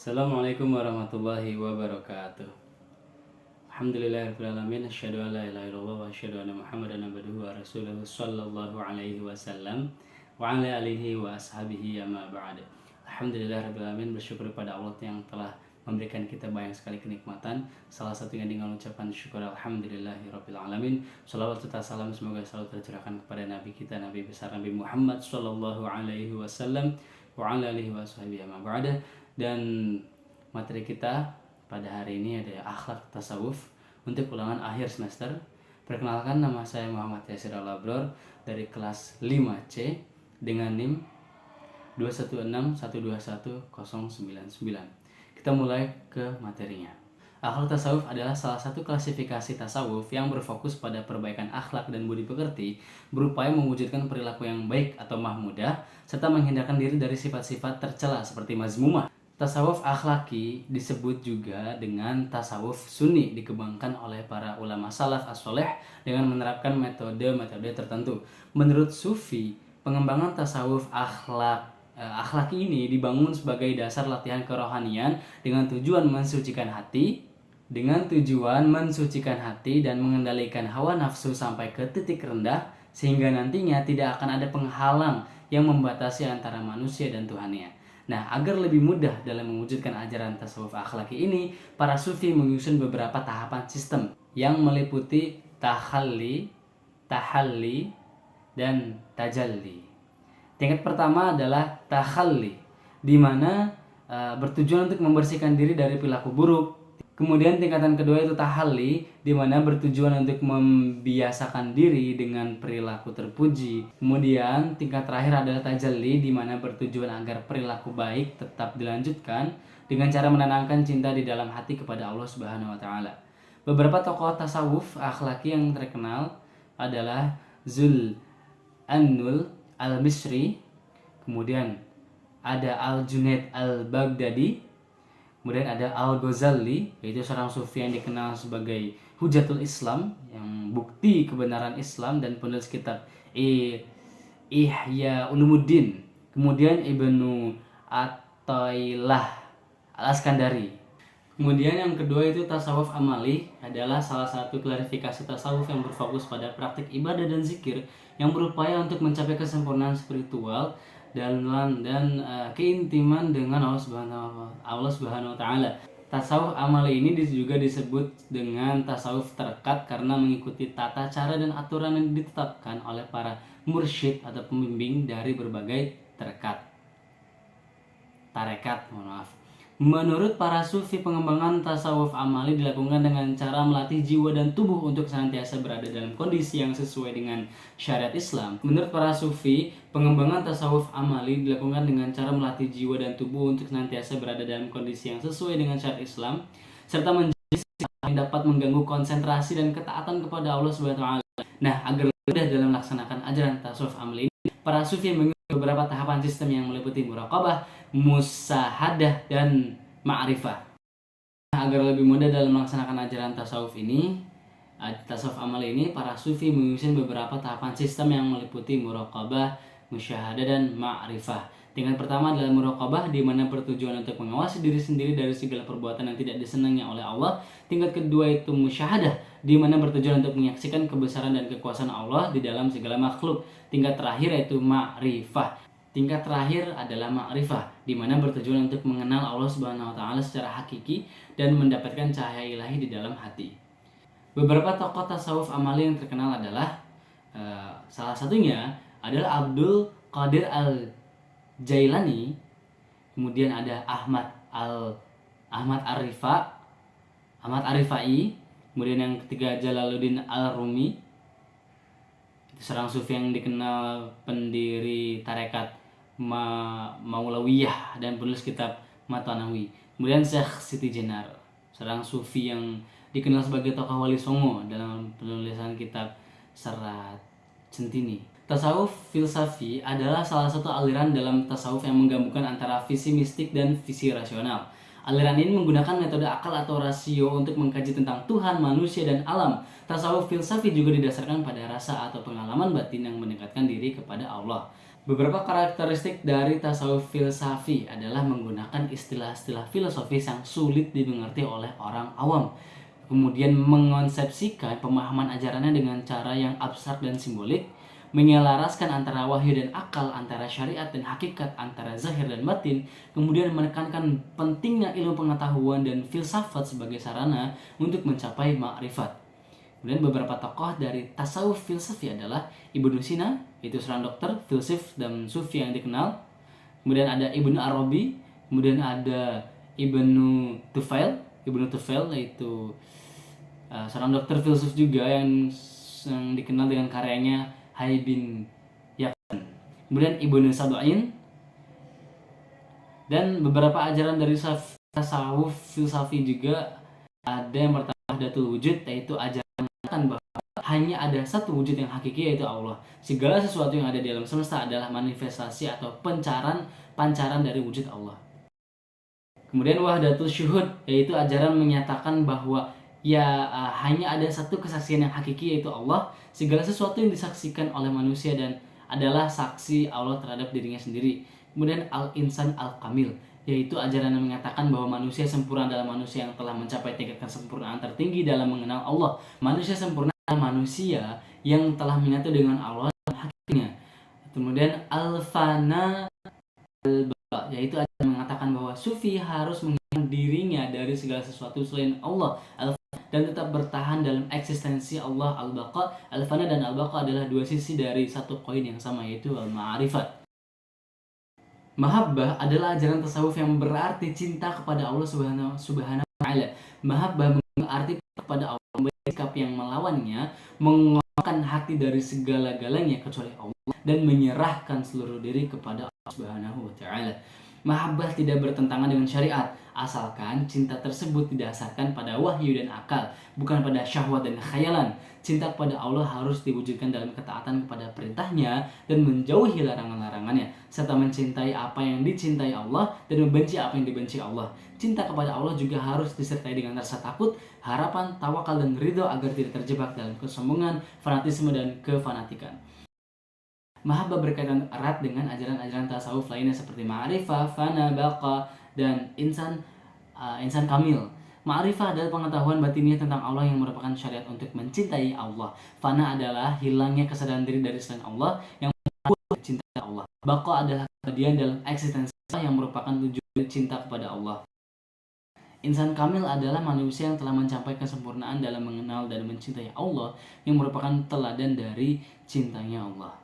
Assalamualaikum warahmatullahi wabarakatuh. Alhamdulillahirrahmanirrahim. Asyhadu an la ilaha illallah wa asyhadu anna Muhammadan abduhu wa rasuluhu sallallahu alaihi wasallam wa ala alihi wa ashabihi amma ba'd. Alhamdulillahirrahmanirrahim. Bersyukur kepada Allah yang telah memberikan kita banyak sekali kenikmatan. Salah satunya dengan ucapan syukur alhamdulillahirabbil alamin. Shalawat serta salam semoga selalu tercurahkan kepada nabi kita, nabi besar Nabi Muhammad sallallahu alaihi wasallam wa ala alihi wa ashabihi amma ba'd. Dan materi kita pada hari ini ada akhlak tasawuf untuk ulangan akhir semester. Perkenalkan, nama saya Muhammad Yasir Al-Abror dari kelas 5C dengan NIM 216121099. Kita mulai ke materinya. Akhlak tasawuf adalah salah satu klasifikasi tasawuf yang berfokus pada perbaikan akhlak dan budi pekerti, berupaya mewujudkan perilaku yang baik atau mahmudah, serta menghindarkan diri dari sifat-sifat tercela seperti mazmumah. Tasawuf akhlaki disebut juga dengan tasawuf sunni, dikembangkan oleh para ulama salaf as-soleh dengan menerapkan metode-metode tertentu. Menurut Sufi, pengembangan tasawuf akhlaki ini dibangun sebagai dasar latihan kerohanian dengan tujuan mensucikan hati dan mengendalikan hawa nafsu sampai ke titik rendah, sehingga nantinya tidak akan ada penghalang yang membatasi antara manusia dan Tuhannya. Nah, agar lebih mudah dalam mewujudkan ajaran tasawuf akhlaki ini, para sufi menyusun beberapa tahapan sistem yang meliputi tahalli, dan tajalli. Tingkat pertama adalah tahalli, di mana bertujuan untuk membersihkan diri dari perilaku buruk. Kemudian tingkatan kedua itu tahalli, di mana bertujuan untuk membiasakan diri dengan perilaku terpuji. Kemudian tingkat terakhir adalah tajalli, di mana bertujuan agar perilaku baik tetap dilanjutkan dengan cara menanamkan cinta di dalam hati kepada Allah Subhanahu wa taala. Beberapa tokoh tasawuf akhlaki yang terkenal adalah Zul'annul Al-Misri, kemudian ada Al-Junaid Al-Baghdadi, kemudian ada Al-Ghazali, yaitu seorang sufi yang dikenal sebagai Hujatul Islam, yang bukti kebenaran Islam dan penulis kitab Ihya Ulumuddin. Kemudian Ibnu Athaillah Al-Askandari. Kemudian yang kedua itu tasawuf amali, adalah salah satu klarifikasi tasawuf yang berfokus pada praktik ibadah dan zikir yang berupaya untuk mencapai kesempurnaan spiritual dan keintiman dengan Allah Subhanahu wa taala. Tasawuf amali ini juga disebut dengan tasawuf tarekat karena mengikuti tata cara dan aturan yang ditetapkan oleh para mursyid atau pembimbing dari berbagai tarekat. Menurut para sufi, pengembangan tasawuf amali dilakukan dengan cara melatih jiwa dan tubuh untuk senantiasa berada dalam kondisi yang sesuai dengan syariat Islam. Menurut para sufi, pengembangan tasawuf amali dilakukan dengan cara melatih jiwa dan tubuh untuk senantiasa berada dalam kondisi yang sesuai dengan syariat Islam, serta menjadi yang dapat mengganggu konsentrasi dan ketaatan kepada Allah Subhanahu wa taala. Nah, agar mudah dalam melaksanakan ajaran tasawuf amali ini, para sufi mengikuti beberapa tahapan sistem yang meliputi muraqabah, musahadah, dan ma'rifah. Agar lebih mudah dalam melaksanakan ajaran tasawuf amali ini, para sufi menyusun beberapa tahapan sistem yang meliputi muraqabah, musyahadah, dan ma'rifah. Tingkat pertama adalah muraqabah, di mana bertujuan untuk mengawasi diri sendiri dari segala perbuatan yang tidak disenangi oleh Allah. Tingkat kedua itu musyahadah, di mana bertujuan untuk menyaksikan kebesaran dan kekuasaan Allah di dalam segala makhluk. Tingkat terakhir yaitu ma'rifah. Tingkat terakhir adalah ma'rifah, di mana bertujuan untuk mengenal Allah Subhanahu wa taala secara hakiki dan mendapatkan cahaya ilahi di dalam hati. Beberapa tokoh tasawuf amali yang terkenal adalah salah satunya adalah Abdul Qadir Al-Jailani, kemudian ada Ahmad Arifai, kemudian yang ketiga Jalaluddin Al-Rumi, seorang sufi yang dikenal pendiri tarekat Maulawiyah dan penulis kitab Matanawi. Kemudian Syekh Siti Jenar, seorang sufi yang dikenal sebagai tokoh wali songo dalam penulisan kitab Serat Centini. Tasawuf filsafi adalah salah satu aliran dalam tasawuf yang menggabungkan antara visi mistik dan visi rasional. Aliran ini menggunakan metode akal atau rasio untuk mengkaji tentang Tuhan, manusia, dan alam. Tasawuf filsafi juga didasarkan pada rasa atau pengalaman batin yang mendekatkan diri kepada Allah. Beberapa karakteristik dari tasawuf filsafi adalah menggunakan istilah-istilah filosofis yang sulit dimengerti oleh orang awam. Kemudian mengonsepsikan pemahaman ajarannya dengan cara yang abstrak dan simbolik, menyelaraskan antara wahyu dan akal, antara syariat dan hakikat, antara zahir dan batin, kemudian menekankan pentingnya ilmu pengetahuan dan filsafat sebagai sarana untuk mencapai ma'rifat. Kemudian beberapa tokoh dari tasawuf filsafi adalah Ibnu Sina, itu seorang dokter, filsuf dan sufi yang dikenal. Kemudian ada Ibnu Arabi, kemudian ada Ibnu Tufail yaitu seorang dokter filsuf juga yang dikenal dengan karyanya Hayy bin Yaqzan. Kemudian Ibnu Sabu'in, dan beberapa ajaran dari tasawuf filsafi juga ada yang pertama Wahdatul Wujud, yaitu ajaran bahwa hanya ada satu wujud yang hakiki, yaitu Allah. Segala sesuatu yang ada di alam semesta adalah manifestasi atau pancaran dari wujud Allah. Kemudian Wahdatul Syuhud, yaitu ajaran menyatakan bahwa hanya ada satu kesaksian yang hakiki, yaitu Allah. Segala sesuatu yang disaksikan oleh manusia dan adalah saksi Allah terhadap dirinya sendiri. Kemudian Al-Insan Al-Kamil, yaitu ajaran yang mengatakan bahwa manusia sempurna adalah manusia yang telah mencapai tingkat kesempurnaan tertinggi dalam mengenal Allah. Manusia sempurna adalah manusia yang telah menyatu dengan Allah dan hakikatnya. Kemudian Al-Fana Al-Baqa, yaitu ajaran mengatakan bahwa sufi harus menghilangkan dirinya dari segala sesuatu selain Allah dan tetap bertahan dalam eksistensi Allah. Al-Baqa, Al-Fana dan Al-Baqa adalah dua sisi dari satu koin yang sama, yaitu Al-Ma'rifat. Mahabbah adalah ajaran tasawuf yang berarti cinta kepada Allah Subhanahu wa Ta'ala. Mahabbah berarti kepada Allah, sikap yang melawannya, mengeluarkan hati dari segala-galanya kecuali Allah, dan menyerahkan seluruh diri kepada Allah Subhanahu wa Ta'ala. Mahabbah tidak bertentangan dengan syariat, asalkan cinta tersebut didasarkan pada wahyu dan akal, bukan pada syahwat dan khayalan. Cinta kepada Allah harus diwujudkan dalam ketaatan kepada perintahnya dan menjauhi larangan-larangannya, serta mencintai apa yang dicintai Allah dan membenci apa yang dibenci Allah. Cinta kepada Allah juga harus disertai dengan rasa takut, harapan, tawakal, dan ridho agar tidak terjebak dalam kesombongan, fanatisme, dan kefanatikan. Mahabbah berkaitan erat dengan ajaran-ajaran tasawuf lainnya seperti ma'rifah, fana, baqa, dan insan kamil. Ma'rifah adalah pengetahuan batinnya tentang Allah yang merupakan syariat untuk mencintai Allah. Fana adalah hilangnya kesadaran diri dari selain Allah yang membuat cinta Allah. Baqa adalah keabadian dalam eksistensi Allah yang merupakan tujuan cinta kepada Allah. Insan kamil adalah manusia yang telah mencapai kesempurnaan dalam mengenal dan mencintai Allah yang merupakan teladan dari cintanya Allah.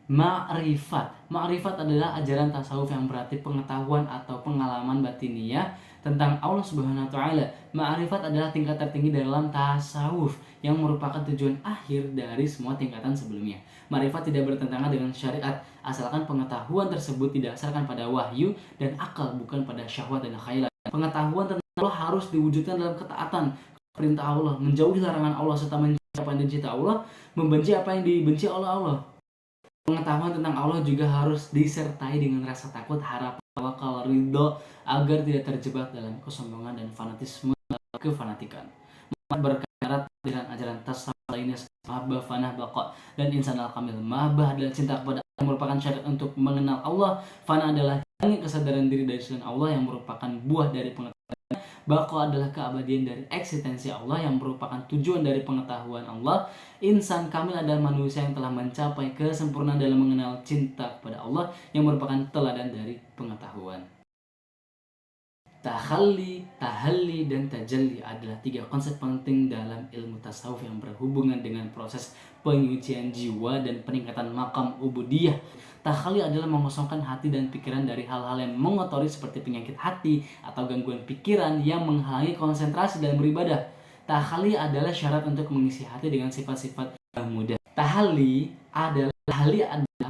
Ma'rifat adalah ajaran tasawuf yang berarti pengetahuan atau pengalaman batiniah tentang Allah Subhanahu wa Ta'ala. Ma'rifat adalah tingkat tertinggi dalam tasawuf yang merupakan tujuan akhir dari semua tingkatan sebelumnya. Ma'rifat tidak bertentangan dengan syariat, asalkan pengetahuan tersebut didasarkan pada wahyu dan akal, bukan pada syahwat dan khayalan. Pengetahuan tentang Allah harus diwujudkan dalam ketaatan perintah Allah, menjauhi larangan Allah, serta mencintai apa yang dicintai Allah, membenci apa yang dibenci oleh Allah. Pengetahuan tentang Allah juga harus disertai dengan rasa takut, harapan, tawakal, ridho agar tidak terjebak dalam kesombongan dan fanatisme atau kefanatikan. Berkarat dengan ajaran tasawuf lainnya seperti mahabbah, fanah, baqa, dan insan al-kamil. Mahabbah adalah cinta kepada Allah yang merupakan syarat untuk mengenal Allah. Fana adalah kesadaran diri dari selain Allah yang merupakan buah dari pengetahuan. Baqa adalah keabadian dari eksistensi Allah yang merupakan tujuan dari pengetahuan Allah. Insan kamil adalah manusia yang telah mencapai kesempurnaan dalam mengenal cinta kepada Allah yang merupakan teladan dari pengetahuan. Tahalli, dan tajalli adalah tiga konsep penting dalam ilmu tasawuf yang berhubungan dengan proses penyucian jiwa dan peningkatan makam ubudiyah. Tahalli adalah mengosongkan hati dan pikiran dari hal-hal yang mengotori seperti penyakit hati atau gangguan pikiran yang menghalangi konsentrasi dalam beribadah. Tahalli adalah syarat untuk mengisi hati dengan sifat-sifat yang mudah. Tahalli adalah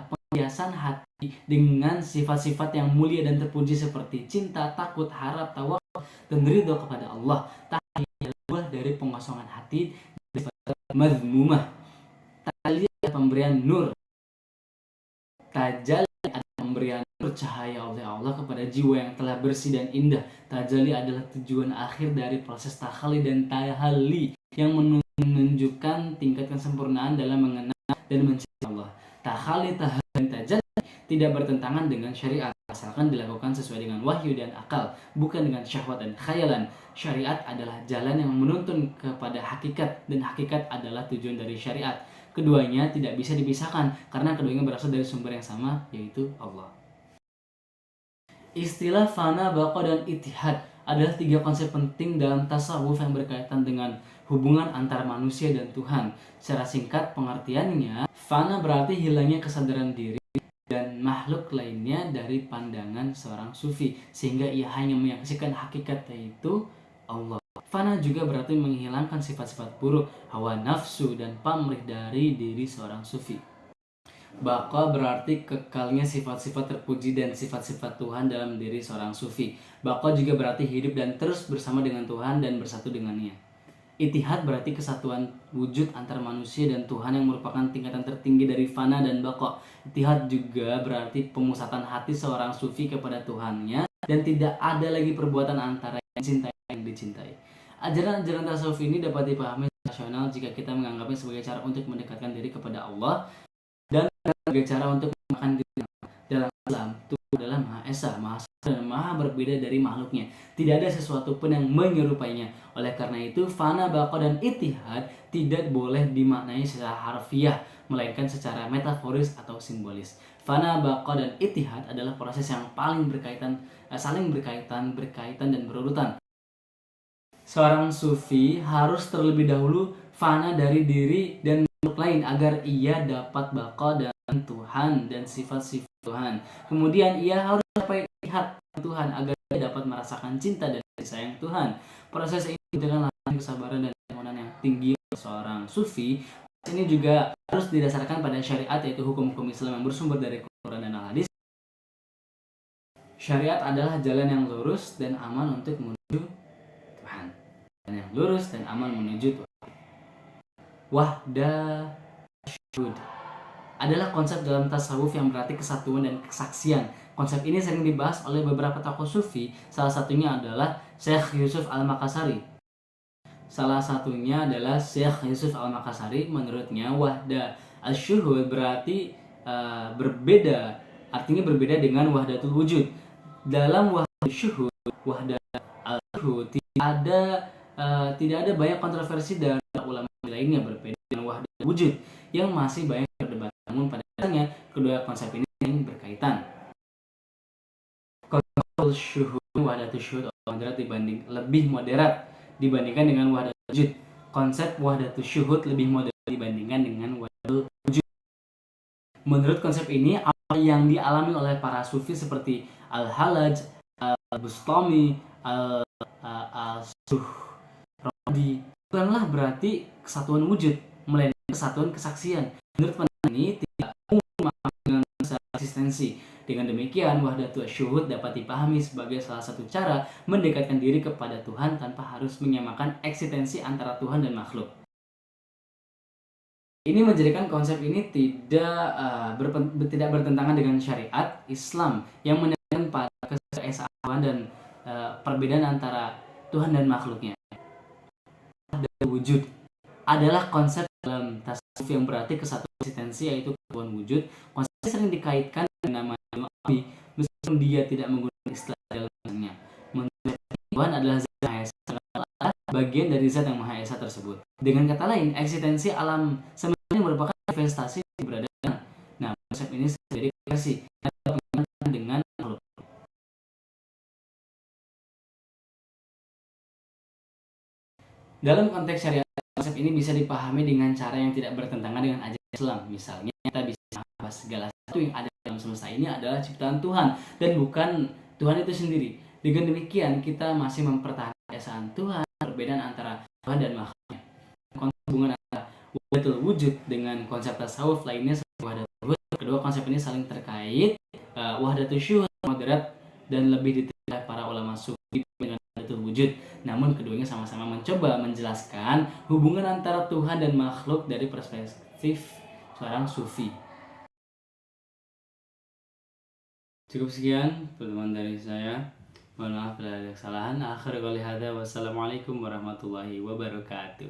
penghiasan hati dengan sifat-sifat yang mulia dan terpuji seperti cinta, takut, harap, tawakal, dan ridho kepada Allah. Tahalli adalah buah dari pengosongan hati dari sifat mazmumah. Tahalli adalah pemberian nur. Tajalli adalah pemberian nur cahaya oleh Allah kepada jiwa yang telah bersih dan indah. Tajalli adalah tujuan akhir dari proses tahalli dan tahalli yang menunjukkan tingkat kesempurnaan dalam mengenal dan mencintai Allah. takhali, tahalli, tajalli tidak bertentangan dengan syariat asalkan dilakukan sesuai dengan wahyu dan akal, bukan dengan syahwat dan khayalan. Syariat adalah jalan yang menuntun kepada hakikat, dan hakikat adalah tujuan dari syariat. Keduanya tidak bisa dipisahkan karena keduanya berasal dari sumber yang sama, yaitu Allah. Istilah fana, baqa, dan ittihad adalah 3 konsep penting dalam tasawuf yang berkaitan dengan hubungan antara manusia dan Tuhan. Secara singkat pengertiannya, fana berarti hilangnya kesadaran diri dan makhluk lainnya dari pandangan seorang sufi, sehingga ia hanya menyaksikan hakikat, yaitu Allah. Fana juga berarti menghilangkan sifat-sifat buruk, hawa nafsu, dan pamrih dari diri seorang sufi. Baqa berarti kekalnya sifat-sifat terpuji dan sifat-sifat Tuhan dalam diri seorang sufi. Baqa juga berarti hidup dan terus bersama dengan Tuhan dan bersatu dengannya. Ittihad berarti kesatuan wujud antara manusia dan Tuhan yang merupakan tingkatan tertinggi dari fana dan baqa. Ittihad juga berarti pemusatan hati seorang sufi kepada Tuhannya dan tidak ada lagi perbuatan antara yang dicintai dan yang dicintai. Ajaran-ajaran tasawuf ini dapat dipahami rasional jika kita menganggapnya sebagai cara untuk mendekatkan diri kepada Allah dan sebagai cara untuk memakan diri. Dalam Islam, Tuhan adalah Maha Esa, Maha Suci, dan Maha berbeda dari makhluknya. Tidak ada sesuatu pun yang menyerupainya. Oleh karena itu, fana, baqa, dan ittihad tidak boleh dimaknai secara harfiah, melainkan secara metaforis atau simbolis. Fana, baqa, dan ittihad adalah proses yang paling saling berkaitan dan berurutan. Seorang sufi harus terlebih dahulu fana dari diri dan makhluk lain agar ia dapat baqa dan Tuhan dan sifat-sifat Tuhan. Kemudian ia harus mencapai ittihad Tuhan agar ia dapat merasakan cinta dan kasih sayang Tuhan. Proses ini dengan latihan kesabaran dan keimanan yang tinggi seorang sufi. Ini juga harus didasarkan pada syariat, yaitu hukum-hukum Islam yang bersumber dari Quran dan Al-Hadis. Syariat adalah jalan yang lurus dan aman untuk menuju Tuhan. Dan yang lurus dan aman menuju Tuhan. Wahdasyud adalah konsep dalam tasawuf yang berarti kesatuan dan kesaksian. Konsep ini sering dibahas oleh beberapa tokoh sufi, salah satunya adalah Syekh Yusuf Al-Makassari. Menurutnya wahda asyuhud berarti berbeda, artinya berbeda dengan wahdatul wujud. Dalam wahdatul syuhud, wahda al-syuhud tidak ada banyak kontroversi dari ulama lainnya, berbeda dengan wahdatul wujud yang masih banyak berdebat. Namun pada dasarnya kedua konsep ini berkaitan. Konsep syuhud, wahdatul syuhud lebih moderat dibandingkan dengan wahdatul wujud. Konsep wahdatul syuhud lebih moderat dibandingkan dengan wahdatul wujud. Menurut konsep ini, apa yang dialami oleh para sufi seperti Al-Halaj, Al-Bustami, Al-Suhradi bukanlah berarti kesatuan wujud, melainkan kesatuan kesaksian. Menurut pandangan ini tidak umum dengan eksistensi. Dengan demikian, wahdatul syuhud dapat dipahami sebagai salah satu cara mendekatkan diri kepada Tuhan tanpa harus menyamakan eksistensi antara Tuhan dan makhluk. Ini menjadikan konsep ini tidak bertentangan dengan syariat Islam yang menekankan pada keesaan Tuhan dan perbedaan antara Tuhan dan makhluknya. Wujud adalah konsep dalam tasawuf yang berarti kesatuan eksistensi, yaitu kesatuan wujud. Konsep ini sering dikaitkan dengan nama Abi, meskipun dia tidak menggunakan istilah dalamnya. Menurut Tuhan adalah zat Maha Esa, bagian dari zat yang Maha Esa tersebut. Dengan kata lain, eksistensi alam semesta ini merupakan manifestasi keberadaan. Nah, konsep ini sendiri versi dengan makhluk. Dalam konteks syariat, konsep ini bisa dipahami dengan cara yang tidak bertentangan dengan ajaran Islam. Misalnya, kita bisa bahwa segala sesuatu yang ada dalam semesta ini adalah ciptaan Tuhan dan bukan Tuhan itu sendiri. Dengan demikian, kita masih mempertahankan keesaan Tuhan, perbedaan antara Tuhan dan makhluknya. Konsep hubungan antara wahdatul wujud dengan konsep tasawuf lainnya seperti wahdatul wujud. Kedua konsep ini saling terkait. Wahdatul syuhud moderat dan lebih diterima para ulama sufi dengan wahdatul wujud. Namun keduanya sama-sama mencoba menjelaskan hubungan antara Tuhan dan makhluk dari perspektif seorang sufi. Cukup sekian pertemuan dari saya. Mohon maaf bila ada kesalahan. Akhir kali hada, wassalamualaikum warahmatullahi wabarakatuh.